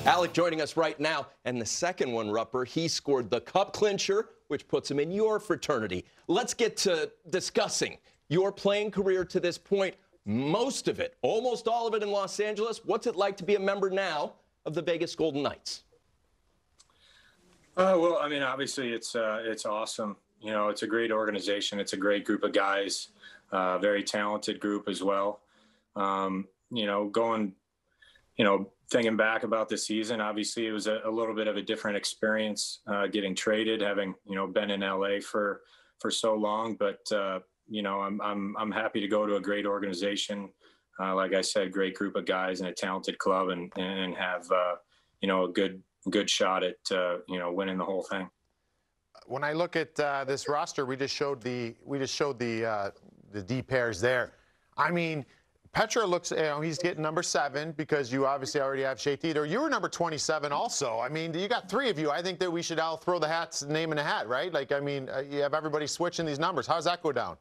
Alec joining us right now, and the second one, Rupper, he scored the cup clincher, which puts him in your fraternity. Let's get to discussing your playing career to this point. Most of it, almost all of it in Los Angeles. What's it like to be a member now of the Vegas Golden Knights? Well, I mean, obviously it's awesome. You know, it's a great organization. It's a great group of guys, very talented group as well. Thinking back about the season, obviously it was a little bit of a different experience, getting traded, having, been in LA for so long, but, I'm happy to go to a great organization. Like I said, great group of guys and a talented club and have, a good shot at, winning the whole thing. When I look at this roster, we just showed the D pairs there. I mean, Petro looks, he's getting number 7 because you obviously already have Shea Theodore. You were number 27 also. I mean, you got 3 of you. I think that we should all throw the name in the hat, right? Like, I mean, you have everybody switching these numbers. How does that go down?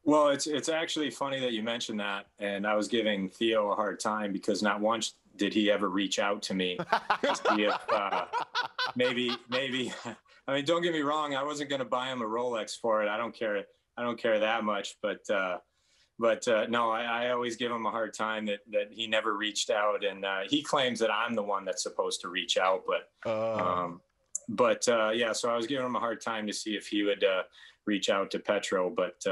Well, it's actually funny that you mentioned that, and I was giving Theo a hard time because not once did he ever reach out to me to see if maybe. I mean, don't get me wrong. I wasn't going to buy him a Rolex for it. I don't care that much, but no, I always give him a hard time that he never reached out, and he claims that I'm the one that's supposed to reach out, yeah. So I was giving him a hard time to see if he would reach out to Petro, but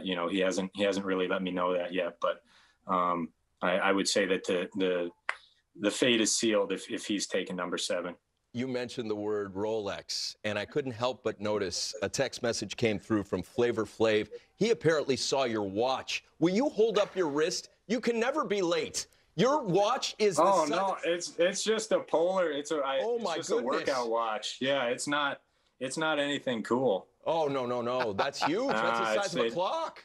he hasn't really let me know that yet. But I would say that the fate is sealed if he's taken number 7. You mentioned the word Rolex, and I couldn't help but notice a text message came through from Flavor Flav. He apparently saw your watch. Will you hold up your wrist? You can never be late. Your watch is the Oh, no, it's just a Polar. It's just a workout watch. Yeah, it's not anything cool. Oh, no. That's huge. That's the size of a clock.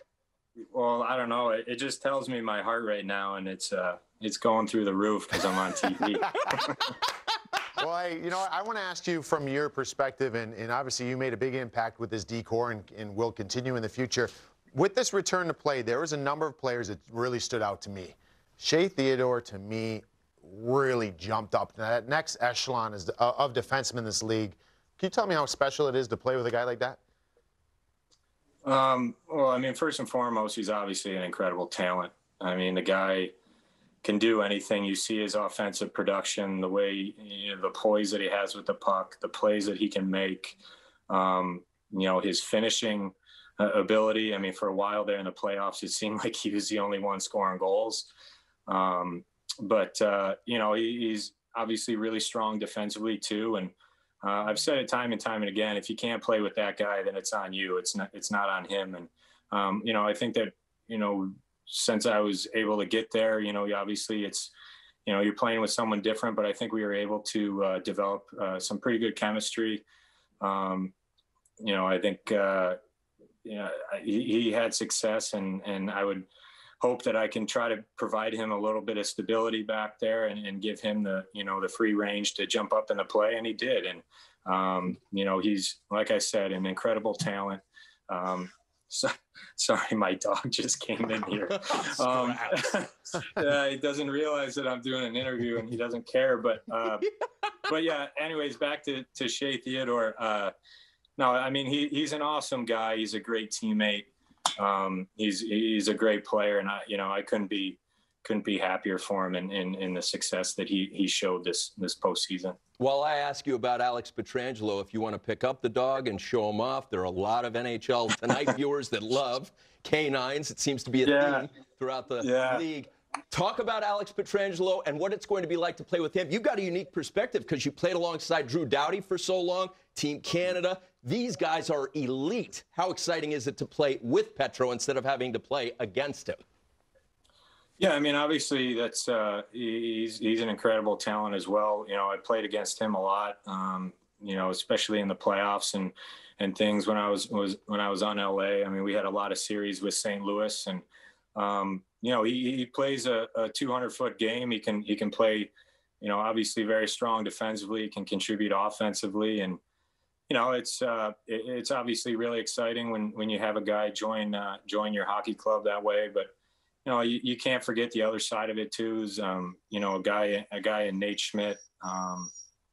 Well, I don't know. It just tells me my heart rate now, and it's going through the roof because I'm on TV. Well, I want to ask you from your perspective, and obviously you made a big impact with this decor and will continue in the future. With this return to play, there was a number of players that really stood out to me. Shea Theodore, to me, really jumped up. That next echelon of defensemen in this league. Can you tell me how special it is to play with a guy like that? Well, I mean, first and foremost, he's obviously an incredible talent. I mean, the guy can do anything. You see his offensive production, the way, the poise that he has with the puck, the plays that he can make, his finishing ability. I mean, for a while there in the playoffs, it seemed like he was the only one scoring goals. He's obviously really strong defensively too. And I've said it time and time and again, if you can't play with that guy, then it's on you. It's not on him. And, I think that, since I was able to get there, obviously it's, you're playing with someone different, but I think we were able to develop some pretty good chemistry. I think, he had success, and I would hope that I can try to provide him a little bit of stability back there and give him the free range to jump up in the play. And he did. And, he's, like I said, an incredible talent. Sorry, my dog just came in here. He doesn't realize that I'm doing an interview and he doesn't care. But yeah, anyways, back to Shea Theodore. No, I mean, he's an awesome guy. He's a great teammate. He's a great player, and I couldn't be happier for him in the success that he showed this postseason. While I ask you about Alex Pietrangelo, if you want to pick up the dog and show him off, there are a lot of NHL Tonight viewers that love canines. It seems to be a theme throughout the league. Talk about Alex Pietrangelo and what it's going to be like to play with him. You've got a unique perspective because you played alongside Drew Doughty for so long, Team Canada. These guys are elite. How exciting is it to play with Petro instead of having to play against him? Yeah, I mean, obviously that's he's an incredible talent as well. I played against him a lot, especially in the playoffs and things when I was on LA. I mean, we had a lot of series with St. Louis, and he plays a 200-foot game. He can play, obviously very strong defensively. He can contribute offensively, and it's obviously really exciting when you have a guy join your hockey club that way. But you know, you can't forget the other side of it too. Is you know, a guy in Nate Schmidt.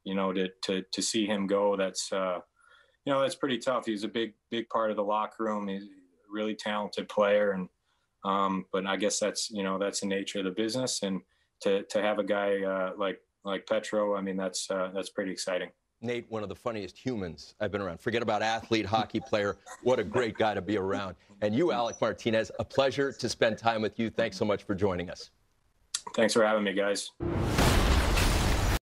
You know, to see him go, that's you know, that's pretty tough. He's a big part of the locker room. He's a really talented player, and but I guess that's, you know, that's the nature of the business. And to have a guy like Petro, I mean, that's pretty exciting. Nate, one of the funniest humans I've been around. Forget about athlete, hockey player. What a great guy to be around. And you, Alec Martinez, a pleasure to spend time with you. Thanks so much for joining us. Thanks for having me, guys.